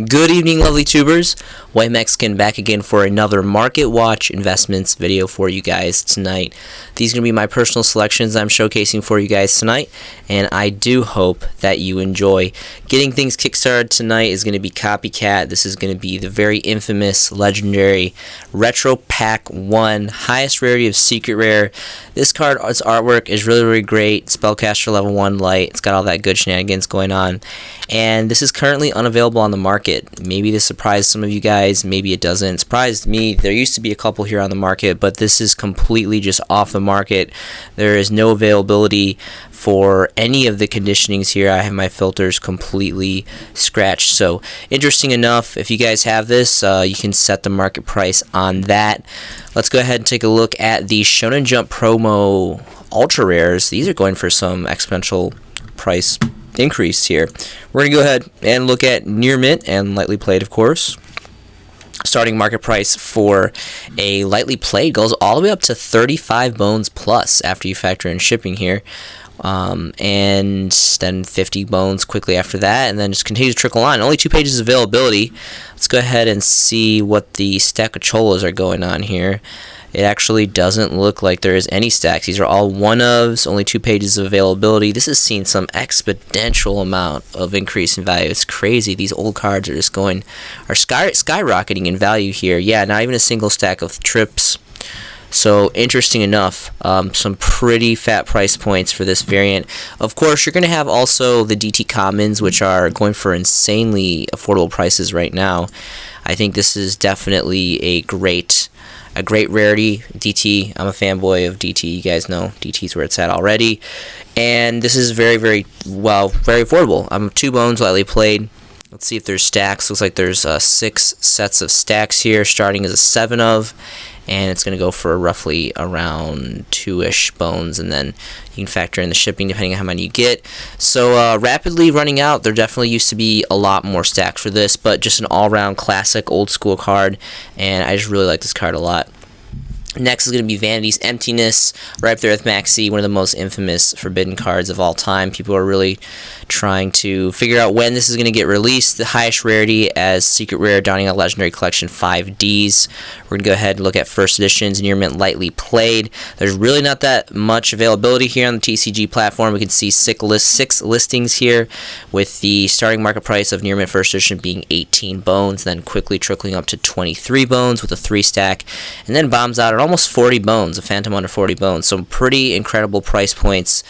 Good evening, lovely tubers. White Mexican back again for another Market Watch investments video for you guys tonight. These are going to be my personal selections I'm showcasing for you guys tonight, and I do hope that you enjoy. Getting things kickstarted tonight is going to be Copycat. This is going to be the very infamous, legendary Retro Pack 1, highest rarity of Secret Rare. This card, its artwork is really great. Spellcaster level 1 light. It's got all that good shenanigans going on. And this is currently unavailable on the market. Maybe this surprised some of you guys, maybe it doesn't. It surprised me. There used to be a couple here on the market, but this is completely just off the market. There is no availability for any of the conditionings here. I have my filters completely scratched. So interesting enough, if you guys have this, you can set the market price on that. Let's go ahead and take a look at the Shonen Jump promo ultra rares. These are going for some exponential price increase here. We're going to go ahead and look at near mint and lightly played, of course. Starting market price for a lightly played goes all the way up to 35 bones plus after you factor in shipping here. And then 50 bones quickly after that, and then just continue to trickle on. Only 2 pages of availability. Let's go ahead and see what the stack of cholas are going on here. It actually doesn't look like there is any stacks. These are all one-ofs, only 2 pages of availability. This has seen some exponential amount of increase in value. It's crazy. These old cards are just skyrocketing in value here. Yeah, not even a single stack of trips. So interesting enough, some pretty fat price points for this variant. Of course, you're going to have also the DT Commons, which are going for insanely affordable prices right now. I think this is definitely a great rarity. DT, I'm a fanboy of DT. You guys know DT's where it's at already. And this is very affordable. I'm 2 bones lightly played. Let's see if there's stacks. Looks like there's 6 sets of stacks here, starting as a 7 of. And it's going to go for roughly around 2-ish bones, and then you can factor in the shipping depending on how many you get. So rapidly running out. There definitely used to be a lot more stacks for this, but just an all-around classic old school card, and I just really like this card a lot. Next is going to be Vanity's Emptiness, right up there with Maxi, one of the most infamous forbidden cards of all time. People are really trying to figure out when this is going to get released. The highest rarity as Secret Rare, Dawning on Legendary Collection 5Ds. We're going to go ahead and look at first editions, near mint lightly played. There's really not that much availability here on the TCG platform. We can see 6 listings here, with the starting market price of near mint first edition being 18 bones, then quickly trickling up to 23 bones with a 3 stack, and then bombs out at almost 40 bones, a phantom under 40 bones. Some pretty incredible price points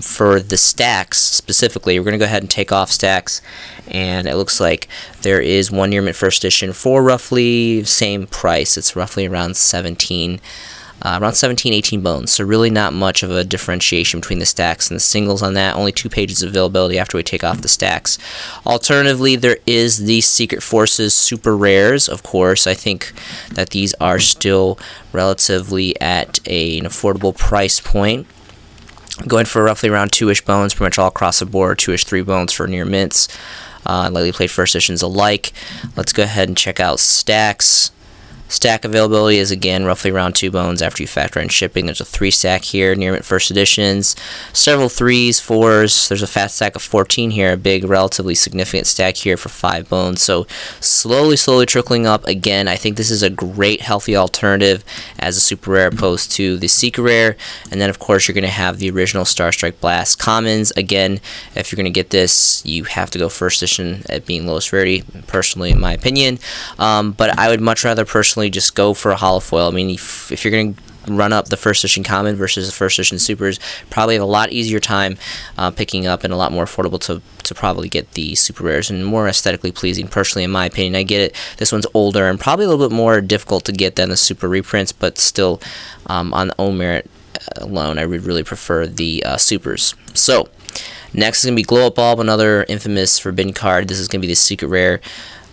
for the stacks specifically. We're going to go ahead and take off stacks, and it looks like there is one near mint first edition for roughly same price. It's roughly around 17, 18 bones. So really not much of a differentiation between the stacks and the singles on that. Only 2 pages of availability after we take off the stacks. Alternatively, there is the Secret Forces super rares. Of course, I think that these are still relatively at an affordable price point, going for roughly around 2-ish bones, pretty much all across the board. 2-ish, 3 bones for near mints, lightly played first editions alike. Let's go ahead and check out stacks. Stack availability is again roughly around 2 bones after you factor in shipping. There's a 3 stack here, near mint first editions, several 3s, 4s. There's a fat stack of 14 here, a big, relatively significant stack here for 5 bones. So slowly trickling up. Again, I think this is a great, healthy alternative as a super rare opposed to the secret rare. And then, of course, you're going to have the original Star Strike Blast Commons. Again, if you're going to get this, you have to go first edition at being lowest rarity, personally, in my opinion. But I would much rather personally just go for a hollow foil. I mean, if you're going to run up the first edition common versus the first edition supers, probably have a lot easier time picking up, and a lot more affordable to probably get the super rares, and more aesthetically pleasing, personally, in my opinion. I get it, this one's older and probably a little bit more difficult to get than the super reprints, but still, on own merit alone, I would really prefer the supers. So next is going to be Glow Up Bulb, another infamous forbidden card. This is going to be the secret rare.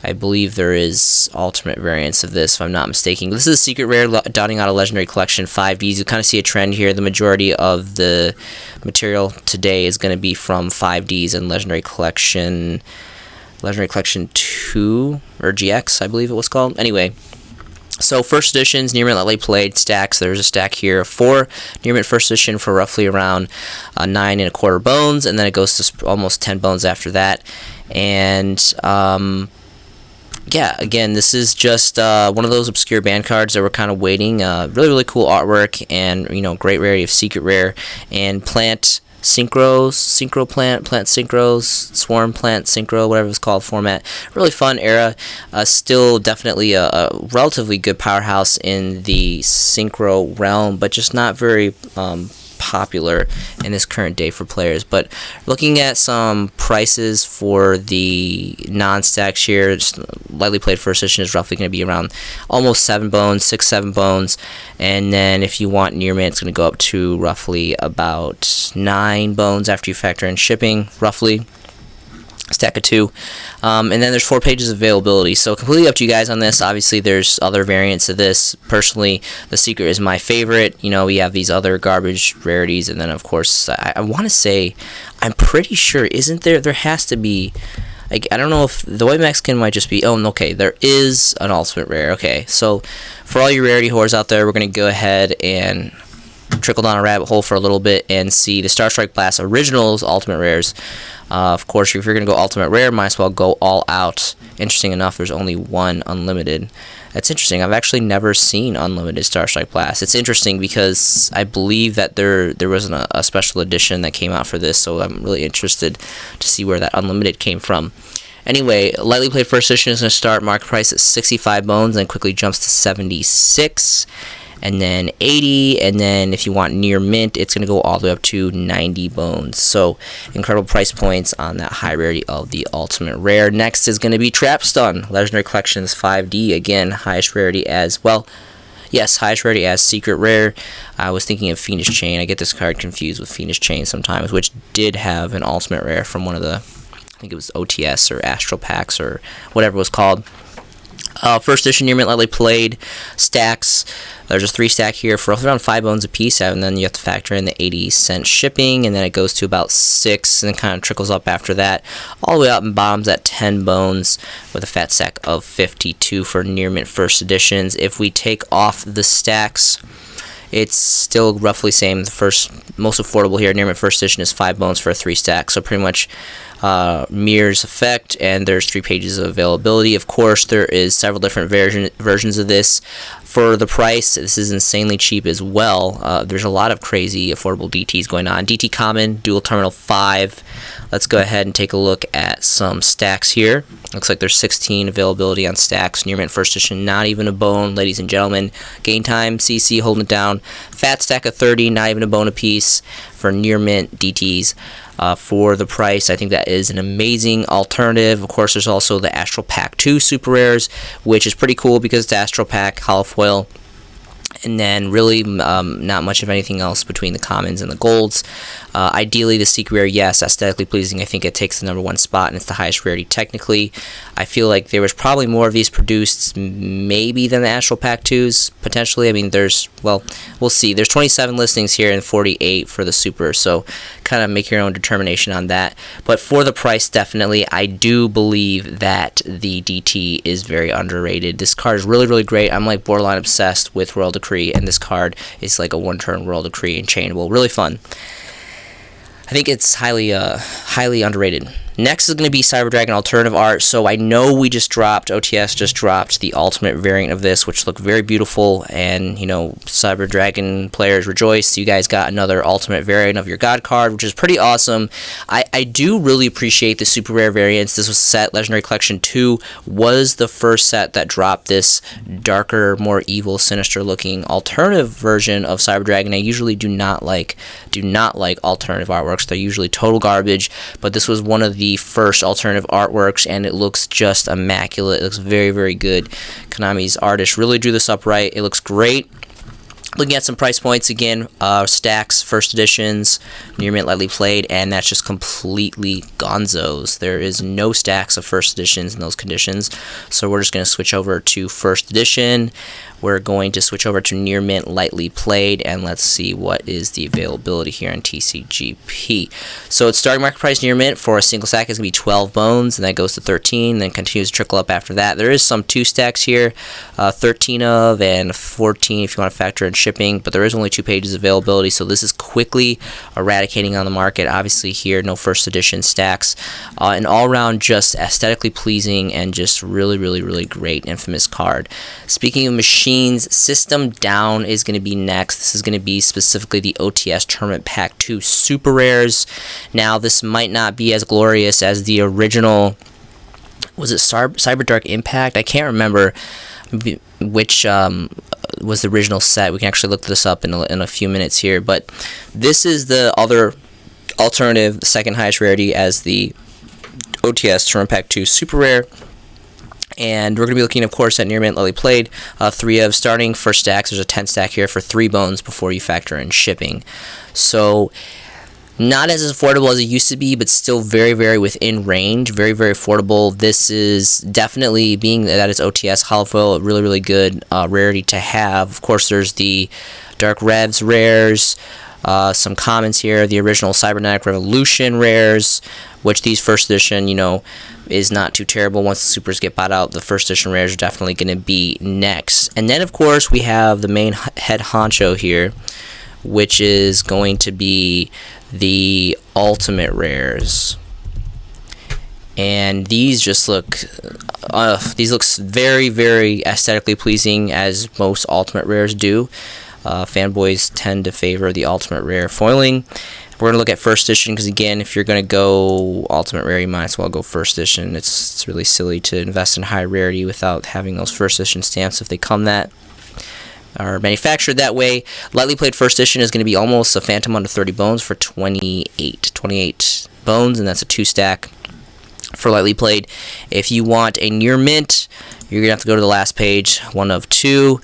I believe there is alternate variants of this, if I'm not mistaken. This is a secret rare, Dawning on a Legendary Collection 5Ds. You kind of see a trend here. The majority of the material today is going to be from 5Ds and Legendary Collection 2, or GX, I believe it was called. Anyway, so first editions, near mint lightly played stacks. There's a stack here of 4 near mint first edition for roughly around 9 1/4 bones, and then it goes to almost 10 bones after that. And yeah, again, this is just one of those obscure band cards that we're kind of waiting. Really cool artwork, and great rarity of secret rare and plant synchro plant synchros, swarm plant synchro, whatever it's called format. Really fun era. Still definitely a relatively good powerhouse in the synchro realm, but just not very popular in this current day for players. But looking at some prices for the non-stacks here, just lightly played first edition is roughly going to be around almost 7 bones, 6-7 bones, and then if you want near mint, it's going to go up to roughly about 9 bones after you factor in shipping, roughly. Stack of 2, and then there's 4 pages of availability, so completely up to you guys on this. Obviously there's other variants of this. Personally, the secret is my favorite. We have these other garbage rarities, and then of course I want to say, I'm pretty sure, isn't there has to be, I don't know if the White Mexican might just be, okay, there is an ultimate rare. Okay, so for all you rarity whores out there, we're going to go ahead and trickle down a rabbit hole for a little bit and see the Star Strike Blast Originals Ultimate Rares. Of course, if you're going to go Ultimate Rare, might as well go all out. Interesting enough, there's only one Unlimited. That's interesting. I've actually never seen Unlimited Star Strike Blast. It's interesting because I believe that there wasn't a special edition that came out for this, so I'm really interested to see where that Unlimited came from. Anyway, lightly played first edition is going to start market price at 65 bones and quickly jumps to 76. And then 80, and then if you want near mint, it's going to go all the way up to 90 bones. So incredible price points on that high rarity of the ultimate rare. Next is going to be Trap Stun Legendary Collections 5D. Again, highest rarity as well. Yes, highest rarity as secret rare. I was thinking of Fiendish Chain. I get this card confused with Fiendish Chain sometimes, which did have an ultimate rare from one of the, I think it was OTS or Astral Packs or whatever it was called. First edition near mint lightly played stacks. There's a 3-stack here for around 5 bones a piece, and then you have to factor in the 80-cent shipping, and then it goes to about 6, and then kind of trickles up after that, all the way up and bottoms at 10 bones with a fat stack of 52 for near mint first editions. If we take off the stacks, it's still roughly same. The first most affordable here, near mint first edition, is 5 bones for a 3-stack, so pretty much mirrors effect, and there's 3 pages of availability. Of course, there is several different versions of this. For the price, this is insanely cheap as well. There's a lot of crazy affordable DTs going on. DT Common, Dual Terminal 5. Let's go ahead and take a look at some stacks here. Looks like there's 16 availability on stacks. Near mint first edition, not even a bone, ladies and gentlemen. Game Time, CC holding it down. Fat stack of 30, not even a bone apiece for near mint DTs. For the price, I think that is an amazing alternative. Of course, there's also the Astral Pack 2 Super Rares, which is pretty cool because it's Astral Pack, Hollow Foil, and then really not much of anything else between the commons and the golds. Ideally, the secret rare, yes, aesthetically pleasing. I think it takes the #1 spot, and it's the highest rarity technically. I feel like there was probably more of these produced maybe than the Astral Pack 2s, potentially. I mean, we'll see. There's 27 listings here and 48 for the Super, so kind of make your own determination on that. But for the price, definitely, I do believe that the DT is very underrated. This card is really great. I'm like borderline obsessed with Royal Decree, and this card is like a 1-turn Royal Decree and chainable. Really fun. I think it's highly underrated. Next is going to be Cyber Dragon Alternative Art. So I know OTS just dropped the ultimate variant of this, which looked very beautiful, and Cyber Dragon players rejoice. You guys got another ultimate variant of your God card, which is pretty awesome. I do really appreciate the super rare variants. This was set Legendary Collection 2 was the first set that dropped this darker, more evil, sinister looking alternative version of Cyber Dragon. I usually do not like alternative artworks. They're usually total garbage, but this was one of the first alternative artworks, and it looks just immaculate. It looks very good. Konami's artist really drew this up right. It looks great. Looking at some price points again, stacks, first editions, near mint lightly played, and that's just completely gonzos. There is no stacks of first editions in those conditions, so we're just going to switch over to first edition. we're going to switch over to near mint lightly played, and let's see what is the availability here on TCGP. So its starting market price near mint for a single stack is going to be 12 bones, and that goes to 13, then continues to trickle up after that. There is some 2 stacks here, 13 of and 14 if you want to factor in shipping, but there is only 2 pages availability, so this is quickly eradicating on the market. Obviously here, no first edition stacks. An all-around just aesthetically pleasing and just really great Infamous card. Speaking of machines, System Down is going to be next. This is going to be specifically the OTS Tournament Pack 2 Super Rares. Now, this might not be as glorious as the original, was it Cyber Dark Impact? I can't remember which was the original set. We can actually look this up in a few minutes here, but this is the other alternative, the second highest rarity as the OTS Tournament Pack 2 Super Rare. And we're going to be looking, of course, at near mint lightly played. 3 of starting for stacks. There's a 10 stack here for 3 bones before you factor in shipping. So not as affordable as it used to be, but still very within range. Very affordable. This is definitely, being that it's OTS hollow foil, a really good rarity to have. Of course, there's the Dark Revs rares. Some comments here, the original Cybernetic Revolution rares, which these first edition, is not too terrible. Once the supers get bought out, the first edition rares are definitely going to be next. And then, of course, we have the main head honcho here, which is going to be the ultimate rares. And these just look, looks very aesthetically pleasing, as most ultimate rares do. Fanboys tend to favor the ultimate rare foiling. We're going to look at first edition because, again, if you're going to go ultimate rare, you might as well go first edition. It's really silly to invest in high rarity without having those first edition stamps if they come that are manufactured that way. Lightly played first edition is going to be almost a phantom under 30 bones for 28 bones, and that's a 2 stack for lightly played. If you want a near mint, you're going to have to go to the last page, 1 of 2.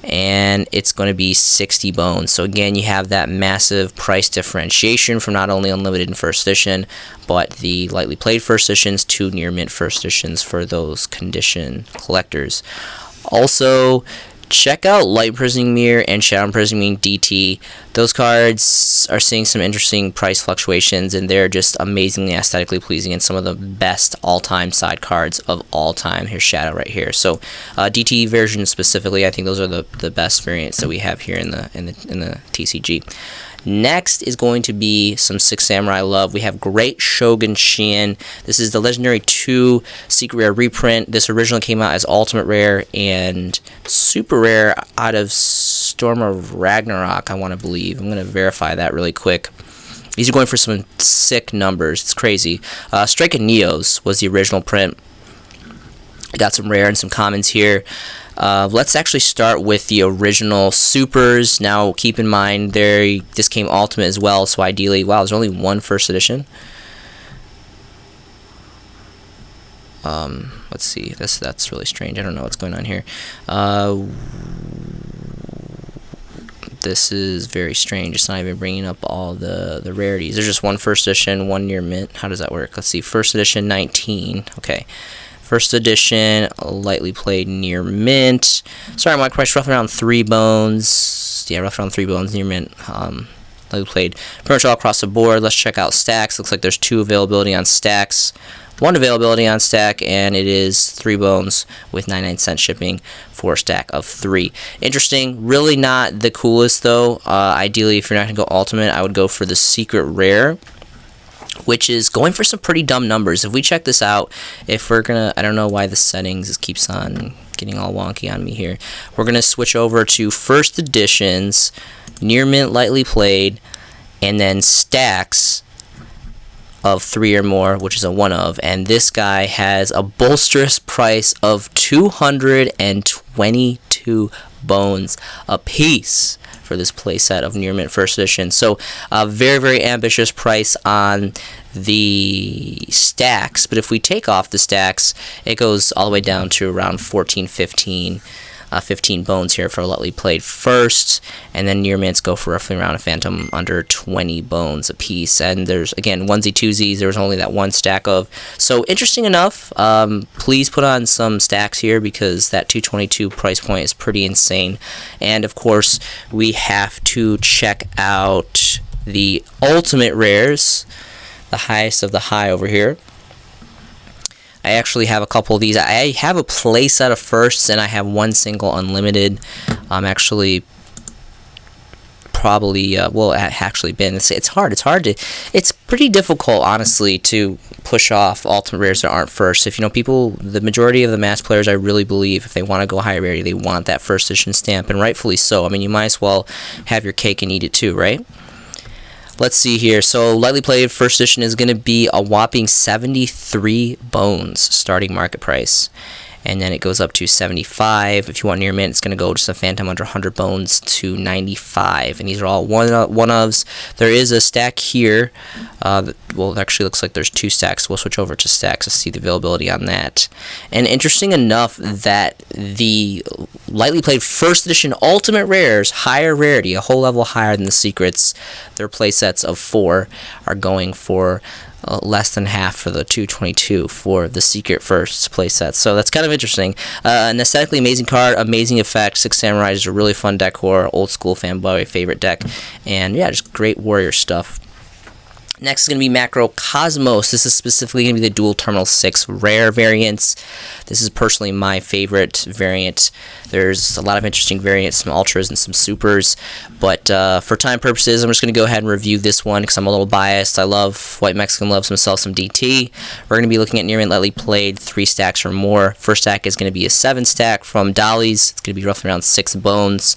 And it's going to be 60 bones. So again, you have that massive price differentiation from not only unlimited in first edition, but the lightly played first editions to near mint first editions for those condition collectors. Also, check out Light Imprisoning Mirror and Shadow Imprisoning DT. Those cards are seeing some interesting price fluctuations, and they're just amazingly aesthetically pleasing and some of the best all-time side cards of all time. Here's Shadow right here. So DT version specifically, I think those are the best variants that we have here in the TCG. Next is going to be some Six Samurai love. We have Great Shogun Shin. This is the Legendary 2 Secret Rare reprint. This originally came out as Ultimate Rare and Super Rare out of Storm of Ragnarok, I want to believe. I'm going to verify that really quick. These are going for some sick numbers. It's crazy. Strike of Neos was the original print. I got some rare and some commons here. Let's actually start with the original supers. Now, keep in mind, this came ultimate as well, so ideally, wow, there's only 1 first edition. Let's see, that's really strange. I don't know what's going on here. This is very strange. It's not even bringing up all the rarities. There's just 1 first edition, 1 near mint. How does that work? Let's see, first edition 19. Okay. First edition, lightly played near mint. Sorry, my price roughly around 3 bones. Yeah, roughly around 3 bones near mint. Lightly played pretty much all across the board. Let's check out stacks. Looks like there's 2 availability on stacks, 1 availability on stack, and it is 3 bones with 99-cent shipping for a stack of 3. Interesting. Really not the coolest though. Ideally, if you're not gonna go ultimate, I would go for the secret rare, which is going for some pretty dumb numbers. If we check this out, if we're gonna, I don't know why the settings just keeps on getting all wonky on me here. We're gonna switch over to first editions, near mint lightly played, and then stacks of 3 or more, which is a 1 of, and this guy has a bolsterous price of 222 bones a piece for this playset of near mint first edition. So a very ambitious price on the stacks, but if we take off the stacks, it goes all the way down to around 14-15 15 bones here for lightly played first, and then near mints go for roughly around a phantom under 20 bones a piece. And there's, again, onesie twosies, there was only that one stack of. So interesting enough. Please put on some stacks here because that 222 price point is pretty insane. And of course, we have to check out the ultimate rares, the highest of the high over here. I actually have a couple of these. I have a playset of firsts, and I have one single unlimited. Actually, probably actually been. It's hard. It's pretty difficult, honestly, to push off ultimate rares that aren't first. If you know people, the majority of the match players, I really believe, if they want to go high rarity, they want that first edition stamp, and rightfully so. I mean, you might as well have your cake and eat it too, right? Let's see here. So lightly played first edition is going to be a whopping 73 bones starting market price. And then it goes up to 75. If you want near mint, it's going to go just a phantom under 100 bones to 95. And these are all one-ofs. There is a stack here. Well, it actually looks like there's two stacks. We'll switch over to stacks to see the availability on that. And interesting enough that the lightly played first edition ultimate rares, higher rarity, a whole level higher than the secrets, their playsets of 4 are going for less than half for the 222 for the secret first playset. So that's kind of interesting. An aesthetically amazing card, amazing effect. Six Samurai is a really fun decor, old school fanboy favorite deck, and yeah, just great warrior stuff. Next is going to be Macro Cosmos. This is specifically going to be the dual terminal 6 rare variants. This is personally my favorite variant. There's a lot of interesting variants, some ultras and some supers, but for time purposes, I'm just going to go ahead and review this one because I'm a little biased. I love White Mexican, loves himself some DT. We're going to be looking at near mint lightly played 3 stacks or more. First stack is going to be a 7 stack from Dolly's. It's going to be roughly around 6 bones.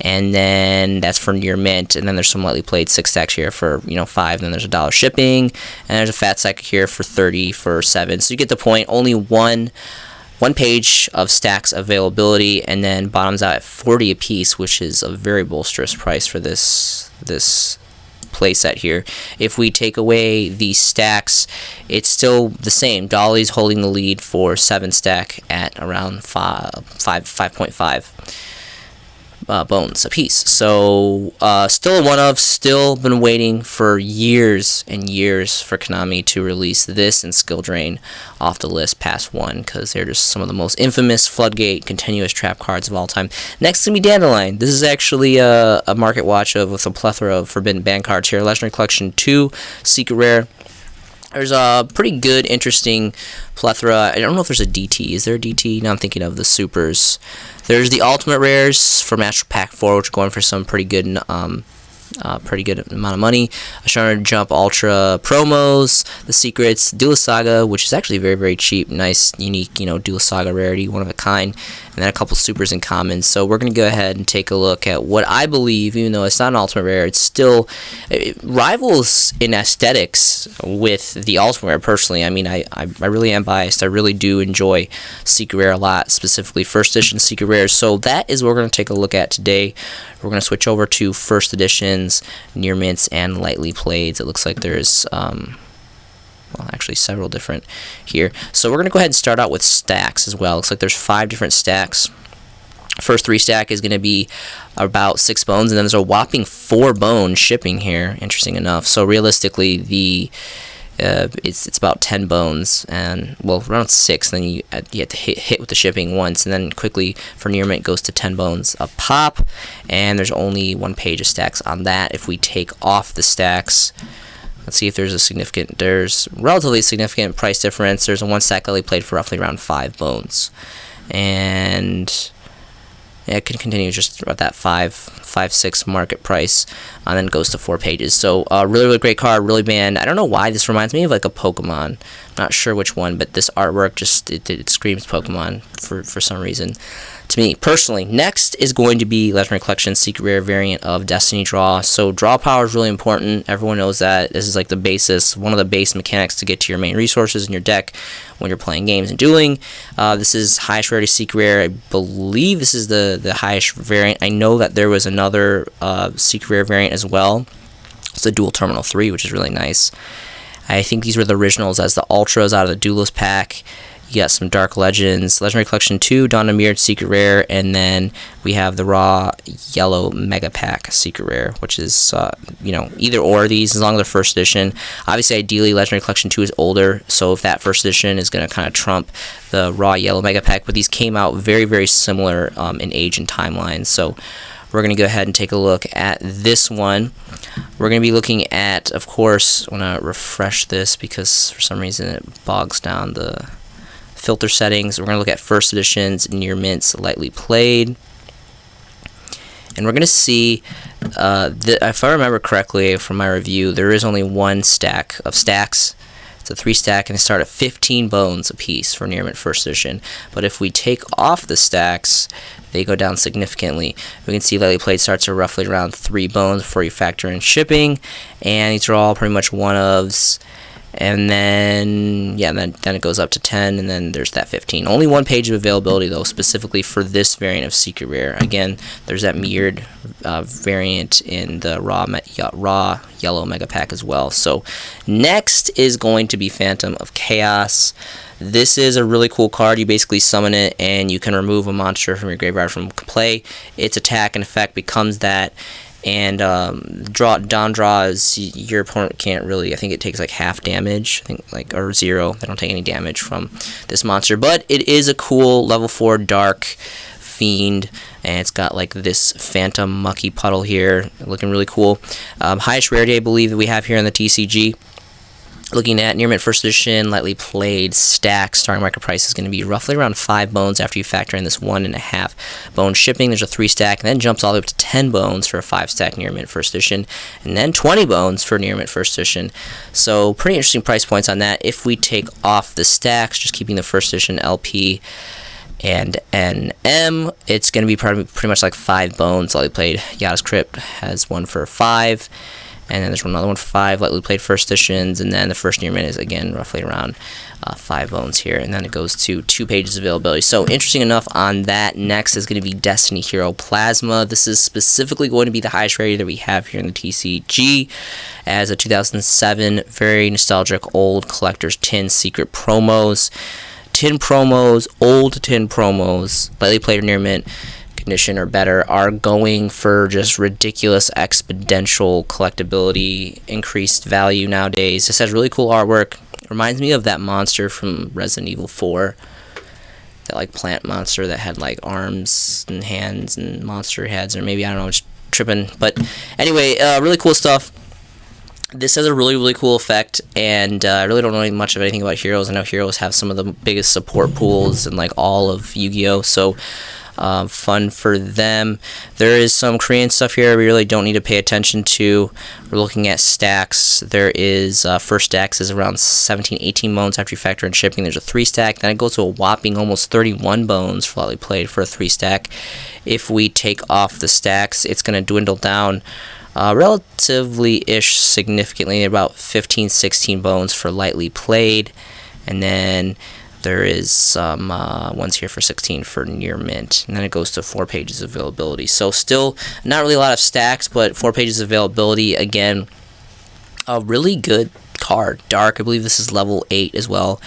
And then that's for near mint, and then there's some lightly played 6 stacks here for 5, and then there's $1 shipping, and there's a fat stack here for 30 for 7. So you get the point. Only one page of stacks availability, and then bottoms out at 40 a piece, which is a very bolsterous price for this playset here. If we take away these stacks, it's still the same. Dolly's holding the lead for 7 stack at around 5.5. Bones a piece. So still one of, still been waiting for years and years for Konami to release this and Skill Drain off the list past 1, because they're just some of the most infamous Floodgate continuous trap cards of all time. Next is going to be Dandelion. This is actually a market watch with a plethora of Forbidden Ban cards here. Legendary Collection 2, Secret Rare. There's a pretty good, interesting plethora. I don't know if there's a DT. Is there a DT? No, I'm thinking of the supers. There's the Ultimate Rares for Master Pack 4, which are going for some pretty good amount of money. A Shogun Jump Ultra promos, the secrets, Duelist Saga, which is actually very, very cheap, nice, unique, Duelist Saga rarity, one of a kind, and then a couple supers and commons. So we're going to go ahead and take a look at what I believe, even though it's not an ultimate rare, it rivals in aesthetics with the ultimate rare personally. I mean, I really am biased. I really do enjoy secret rare a lot, specifically first edition secret rares. So that is what we're going to take a look at today. We're going to switch over to first editions, near mints, and lightly playeds. It looks like there's well, actually several different here. So we're going to go ahead and start out with stacks as well. Looks like there's 5 different stacks. First 3 stack is going to be about 6 bones, and then there's a whopping 4 bone shipping here, interesting enough. So realistically, it's about 10 bones, and well, around 6, then you have to hit with the shipping once, and then quickly for near mint goes to 10 bones a pop, and there's only 1 page of stacks on that. If we take off the stacks, let's see if there's relatively significant price difference. There's a 1 stack that played for roughly around 5 bones, and yeah, it can continue just at that 5.6 market price, and then goes to 4 pages. So really, really great card, really banned. I don't know why this reminds me of like a Pokemon. Not sure which one, but this artwork just it screams Pokemon for some reason to me personally. Next is going to be Legendary Collection Secret Rare variant of Destiny Draw. So draw power is really important. Everyone knows that. This is like the basis, one of the base mechanics to get to your main resources in your deck when you're playing games and dueling. This is highest rarity Secret Rare. I believe this is the highest variant. I know that there was another Secret Rare variant as well. It's the Dual Terminal 3, which is really nice. I think these were the originals as the Ultras out of the Duelist pack. You got some Dark Legends, Legendary Collection 2, Dawn of Mirrored Secret Rare, and then we have the raw yellow Mega Pack Secret Rare, which is, you know, either or of these, as long as they're first edition. Obviously, ideally, Legendary Collection 2 is older, so if that first edition is going to kind of trump the raw yellow Mega Pack, but these came out very, very similar in age and timeline, so we're going to go ahead and take a look at this one. We're going to be looking at, of course, I want to refresh this because for some reason it bogs down the filter settings. We're going to look at first editions, near mints, lightly played, and we're going to see if I remember correctly from my review, there is only one stack of stacks. It's a 3-stack, and they start at 15 bones a piece for near mint first edition. But if we take off the stacks, they go down significantly. We can see lightly played starts at roughly around 3 bones before you factor in shipping, and these are all pretty much one-ofs. And then, yeah, then it goes up to 10, and then there's that 15. Only one page of availability, though, specifically for this variant of Secret Rare. Again, there's that mirrored variant in the raw yellow Mega Pack as well. So next is going to be Phantom of Chaos. This is a really cool card. You basically summon it, and you can remove a monster from your graveyard from play. Its attack and effect becomes that. And down draws, your opponent can't really, I think it takes like half damage, I think, like, or 0. They don't take any damage from this monster. But it is a cool level 4 dark fiend, and it's got like this phantom mucky puddle here, looking really cool. Highest rarity I believe that we have here in the TCG. Looking at near mint first edition, lightly played stack, starting market price is going to be roughly around 5 bones after you factor in this 1.5 bone shipping. There's a 3-stack, and then jumps all the way up to 10 bones for a 5-stack near mint first edition, and then 20 bones for near mint first edition. So pretty interesting price points on that. If we take off the stacks, just keeping the first edition LP and NM, it's going to be pretty much like 5 bones. Lightly played Yada's Crypt has one for 5. And then there's another one for 5 lightly played first editions, and then the first near mint is again roughly around 5 bones here, and then it goes to 2 pages of availability. So interesting enough on that. Next is going to be Destiny Hero Plasma. This is specifically going to be the highest rarity that we have here in the TCG, as a 2007 very nostalgic old collector's tin secret promos. Tin promos, old tin promos, lightly played or near mint condition or better, are going for just ridiculous exponential collectability, increased value nowadays. This has really cool artwork. Reminds me of that monster from Resident Evil 4, that like plant monster that had like arms and hands and monster heads, or maybe, I don't know, just tripping. But anyway, really cool stuff. This has a really cool effect, and I really don't know much of anything about Heroes. I know Heroes have some of the biggest support pools in like all of Yu-Gi-Oh! So fun for them. There is some Korean stuff here we really don't need to pay attention to. We're looking at stacks. There is first stacks is around 17-18 bones after you factor in shipping. There's a 3-stack, then it goes to a whopping almost 31 bones for lightly played for a 3-stack. If we take off the stacks, it's going to dwindle down relatively-ish significantly, about 15-16 bones for lightly played, and then there is some ones here for 16 for near mint, and then it goes to 4 pages of availability. So still not really a lot of stacks, but 4 pages of availability. Again, a really good card. Dark, I believe this is level 8 as well.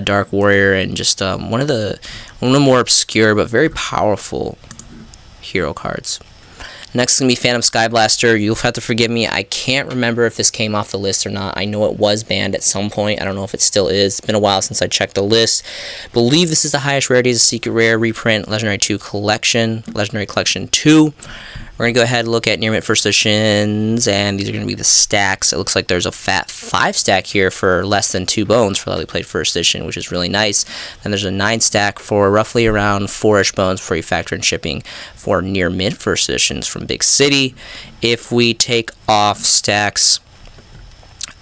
Dark Warrior, and just one of the more obscure but very powerful hero cards. Next is going to be Phantom Skyblaster. You'll have to forgive me. I can't remember if this came off the list or not. I know it was banned at some point. I don't know if it still is. It's been a while since I checked the list. I believe this is the highest rarity as a Secret Rare reprint. Legendary 2 Collection. Legendary Collection 2. We're going to go ahead and look at near mint first editions, and these are going to be the stacks. It looks like there's a fat 5-stack here for less than 2 bones for lightly played first edition, which is really nice. Then there's a 9-stack for roughly around 4-ish bones before you factor in shipping for near mint first editions from Big City. If we take off stacks,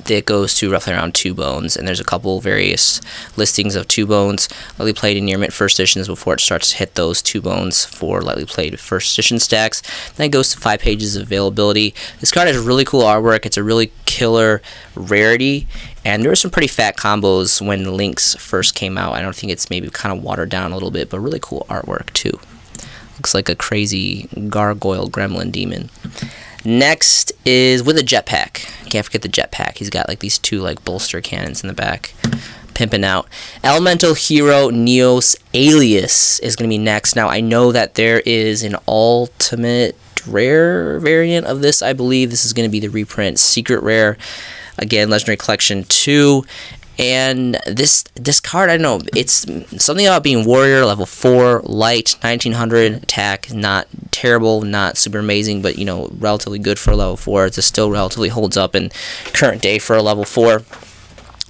it goes to roughly around 2 bones, and there's a couple various listings of 2 bones lightly played in near mint first editions before it starts to hit those 2 bones for lightly played first edition stacks. Then it goes to 5 pages of availability. This card has really cool artwork. It's a really killer rarity, and there were some pretty fat combos when Lynx first came out. I don't think it's maybe kind of watered down a little bit, but really cool artwork too. Looks like a crazy gargoyle gremlin demon. Next is with a jetpack. Can't forget the jetpack. He's got like these 2 like bolster cannons in the back. pimping out. Elemental Hero Neos Alias is going to be next. Now, I know that there is an ultimate rare variant of this. I believe this is going to be the reprint secret rare. Again, Legendary Collection 2. And this card, I don't know, it's something about being warrior, level 4, light, 1900 attack, not terrible, not super amazing, but, you know, relatively good for a level 4. It still relatively holds up in current day for a level 4.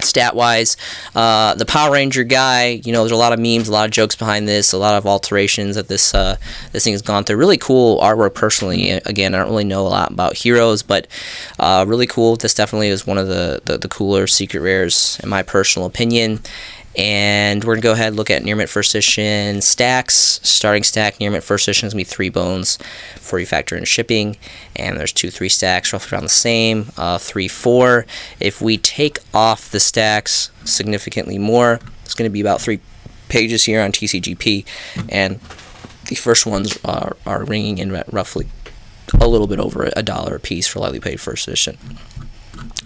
Stat-wise, the Power Ranger guy, you know, there's a lot of memes, a lot of jokes behind this, a lot of alterations that this thing has gone through. Really cool artwork, personally. Again, I don't really know a lot about heroes, but really cool. This definitely is one of the cooler secret rares, in my personal opinion. And we're going to go ahead and look at Near Mint First Edition stacks. Starting stack, Near Mint First Edition is going to be 3 bones before you factor in shipping. And there's 2-3 stacks, roughly around the same. 3-4. If we take off the stacks significantly more, it's going to be about 3 pages here on TCGP. And the first ones are ringing in at roughly a little bit over $1 a piece for lightly paid First Edition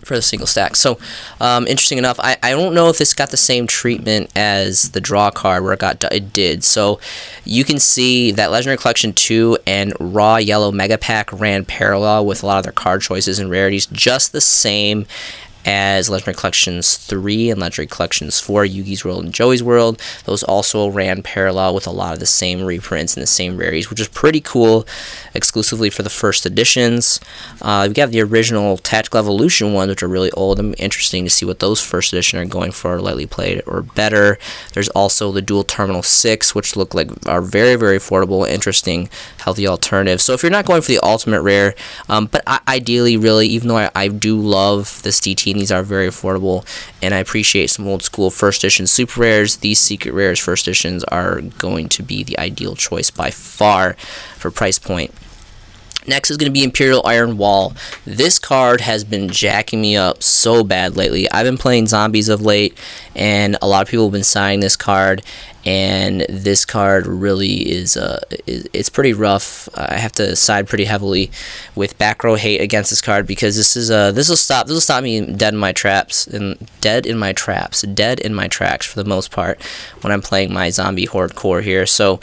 for the single stack. So interesting enough, I don't know if this got the same treatment as the draw card where it did. So you can see that Legendary Collection 2 and Raw Yellow Mega Pack ran parallel with a lot of their card choices and rarities, just the same as Legendary Collections 3 and Legendary Collections 4, Yugi's World and Joey's World. Those also ran parallel with a lot of the same reprints and the same rarities, which is pretty cool, exclusively for the first editions. We got the original Tactical Evolution ones, which are really old and interesting to see what those first edition are going for, lightly played or better. There's also the Dual Terminal 6, which look like are very, very affordable, interesting, healthy alternatives. So if you're not going for the ultimate rare, but ideally, really, even though I do love this DT, and these are very affordable, and I appreciate some old school first edition super rares, these secret rares first editions are going to be the ideal choice by far for price point. Next is going to be Imperial Iron Wall. This card has been jacking me up so bad lately. I've been playing zombies of late, and a lot of people have been signing this card, and this card really is it's pretty rough. I have to side pretty heavily with back row hate against this card, because this will stop me dead in my tracks for the most part when I'm playing my zombie horde core here. So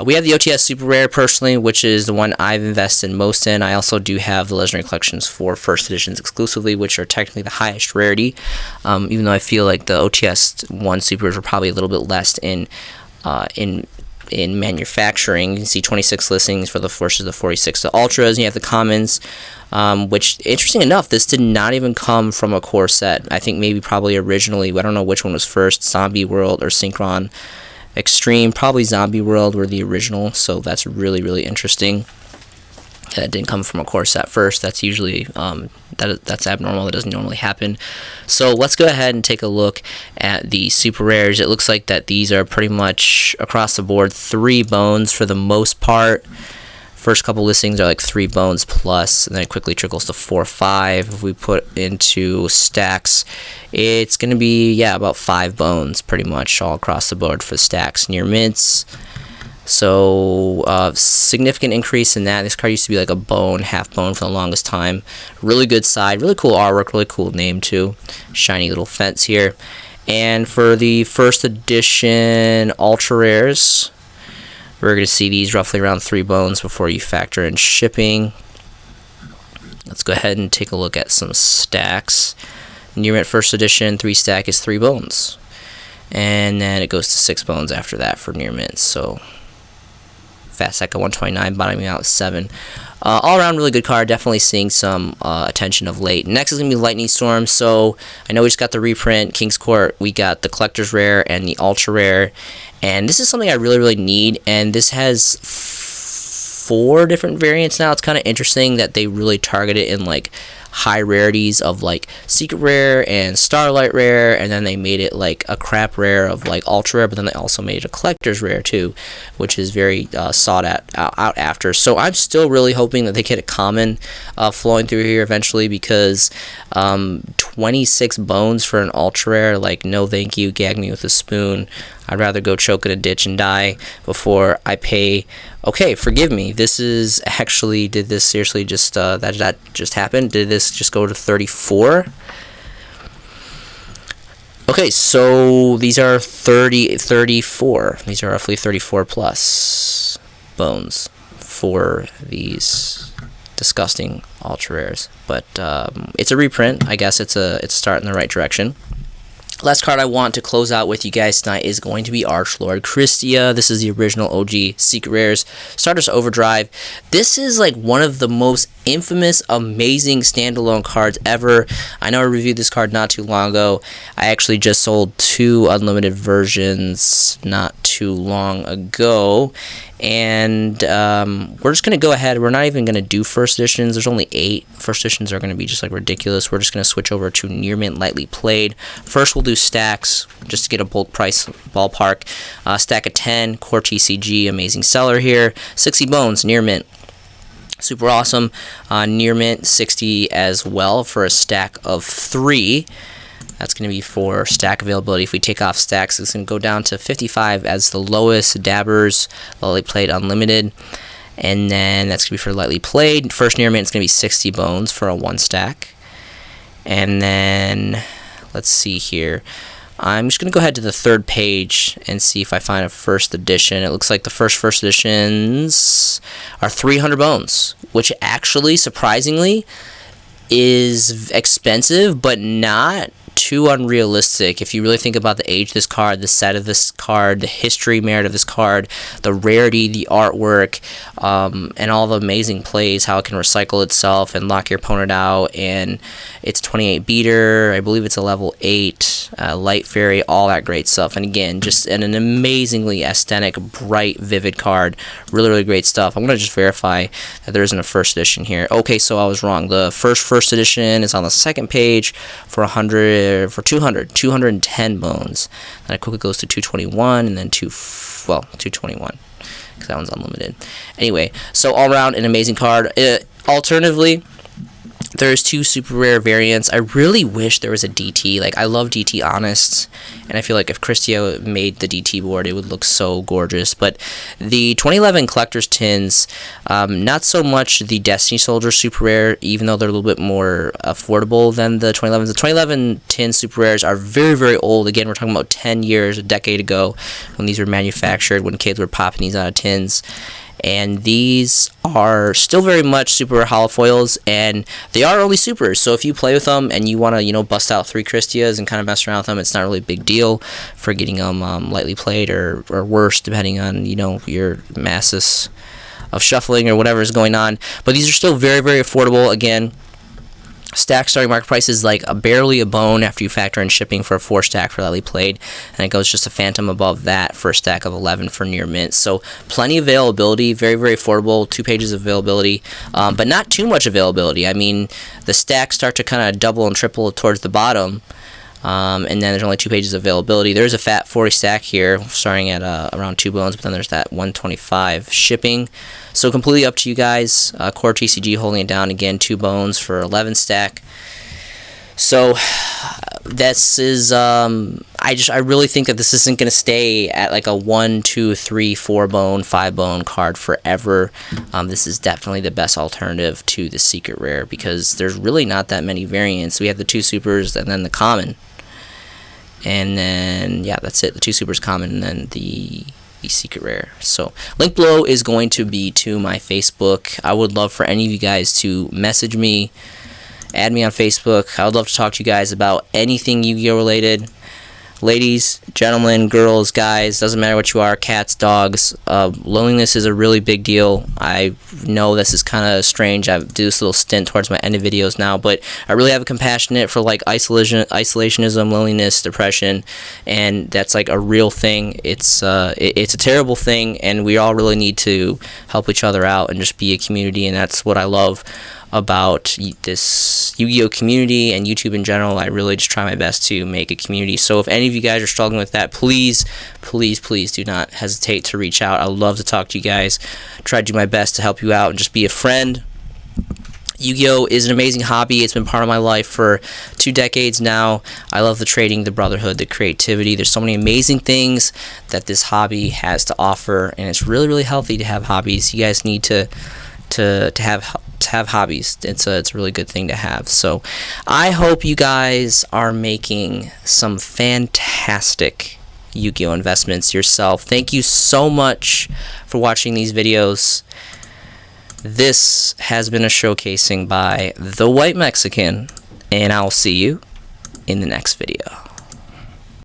we have the OTS super rare personally, which is the one I've invested most in. I also do have the Legendary Collections 4 first editions exclusively, which are technically the highest rarity, even though I feel like the OTS 1 supers are probably a little bit less in manufacturing. You can see 26 listings for the versus the 46 to ultras, and you have the commons, which, interesting enough, this did not even come from a core set. I think maybe probably originally, I don't know which one was first, Zombie World or Synchron Extreme. Probably Zombie World were the original, so that's really, really interesting. That didn't come from a core set first. That's usually that's abnormal. That doesn't normally happen. So let's go ahead and take a look at the super rares. It looks like that these are pretty much across the board 3 bones for the most part. First couple listings are like 3 bones plus, and then it quickly trickles to 4 or 5. If we put into stacks, it's going to be about 5 bones pretty much all across the board for stacks. Near mints. So significant increase in that. This card used to be like a bone, half bone for the longest time. Really good side, really cool artwork, really cool name too. Shiny little fence here. And for the first edition ultra rares, we're going to see these roughly around 3 bones before you factor in shipping. Let's go ahead and take a look at some stacks. Near Mint first edition 3 stack is 3 bones. And then it goes to 6 bones after that for Near Mint. So Fast Sack at 129, bottoming out 7. All around really good card. Definitely seeing some attention of late. Next is going to be Lightning Storm. So I know we just got the reprint, King's Court. We got the Collector's Rare and the Ultra Rare. And this is something I really, really need. And this has 4 different variants now. It's kind of interesting that they really target it in like high rarities of like Secret Rare and Starlight Rare, and then they made it like a crap rare of like Ultra Rare, but then they also made it a Collector's Rare too, which is very sought out after. So I'm still really hoping that they get a common flowing through here eventually, because 26 bones for an Ultra Rare, like no thank you, gag me with a spoon. I'd rather go choke in a ditch and die before I pay. Okay, forgive me. This is actually, did this seriously just, that just happened? Did this just go to 34? Okay, so these are 34. These are roughly 34 plus bones for these disgusting ultra rares. But it's a reprint. I guess it's a start in the right direction. Last card I want to close out with you guys tonight is going to be Archlord Christia. This is the original OG Secret Rares. Stardust Overdrive. This is like one of the most infamous, amazing standalone cards ever. I know I reviewed this card not too long ago. I actually just sold 2 unlimited versions not too long ago. And we're just going to go ahead. We're not even going to do first editions. There's only 8. First editions are going to be just like ridiculous. We're just going to switch over to Near Mint Lightly Played. First, we'll do stacks just to get a bulk price ballpark. Stack of 10, Core TCG, amazing seller here. 60 bones, Near Mint. Super awesome. Near Mint, 60 as well for a stack of 3. That's going to be for stack availability. If we take off stacks, it's going to go down to 55 as the lowest. Dabbers, Lightly Played Unlimited. And then that's going to be for Lightly Played. First Near Mint is going to be 60 bones for a 1 stack. And then, let's see here. I'm just going to go ahead to the 3rd page and see if I find a first edition. It looks like the first editions are 300 bones, which actually, surprisingly, is expensive, but not too unrealistic. If you really think about the age of this card, the set of this card, the history merit of this card, the rarity, the artwork, and all the amazing plays, how it can recycle itself and lock your opponent out, and it's 28 beater, I believe it's a level 8, light fairy, all that great stuff. And again, just an amazingly aesthetic, bright, vivid card. Really, really great stuff. I'm going to just verify that there isn't a first edition here. Okay, so I was wrong. The first edition is on the 2nd page for 210 bones. Then it quickly goes to 221 and then 221 because that one's unlimited. Anyway, so all around an amazing card. Alternatively, there's 2 super rare variants. I really wish there was a DT. Like, I love DT Honest, and I feel like if Christia made the DT board, it would look so gorgeous. But the 2011 Collector's Tins, not so much the Destiny Soldier super rare, even though they're a little bit more affordable than the 2011s. The 2011 Tin super rares are very, very old. Again, we're talking about 10 years, a decade ago, when these were manufactured, when kids were popping these out of tins. And these are still very much super hollow foils, and they are early supers. So if you play with them and you want to, bust out 3 Christias and kind of mess around with them, it's not really a big deal for getting them lightly played or worse, depending on your masses of shuffling or whatever is going on. But these are still very, very affordable. Again, stack starting market price is like barely a bone after you factor in shipping for a 4 stack for Lightly Played, and it goes just a phantom above that for a stack of 11 for Near Mint. So plenty of availability, very, very affordable, 2 pages of availability, but not too much availability. I mean, the stacks start to kind of double and triple towards the bottom, and then there's only 2 pages of availability. There's a fat 40 stack here starting at around 2 bones, but then there's that 125 shipping. So completely up to you guys. Core TCG holding it down again, 2 bones for 11 stack. So this is I really think that this isn't going to stay at like a 1, 2, 3, 4 bone, 5 bone card forever. This is definitely the best alternative to the secret rare because there's really not that many variants. We have the 2 supers and then the common. And then yeah, that's it. The 2 supers common and then the secret rare. So link below is going to be to my Facebook. I would love for any of you guys to message me, add me on Facebook. I would love to talk to you guys about anything Yu-Gi-Oh related. Ladies, gentlemen, girls, guys, doesn't matter what you are, cats, dogs, loneliness is a really big deal. I know this is kind of strange. I do this little stint towards my end of videos now, but I really have a compassionate for like isolationism, loneliness, depression, and that's like a real thing. It's a terrible thing, and we all really need to help each other out and just be a community, and that's what I love about this Yu-Gi-Oh community and YouTube in general. I really just try my best to make a community. So if any of you guys are struggling with that, please, please, please do not hesitate to reach out. I love to talk to you guys. Try to do my best to help you out and just be a friend. Yu-Gi-Oh is an amazing hobby. It's been part of my life for 2 decades now. I love the trading, the brotherhood, the creativity. There's so many amazing things that this hobby has to offer, and it's really, really healthy to have hobbies. You guys need to have to have hobbies. It's a really good thing to have. So I hope you guys are making some fantastic Yu-Gi-Oh investments yourself. Thank you so much for watching these videos. This has been a showcasing by the White Mexican, and I'll see you in the next video.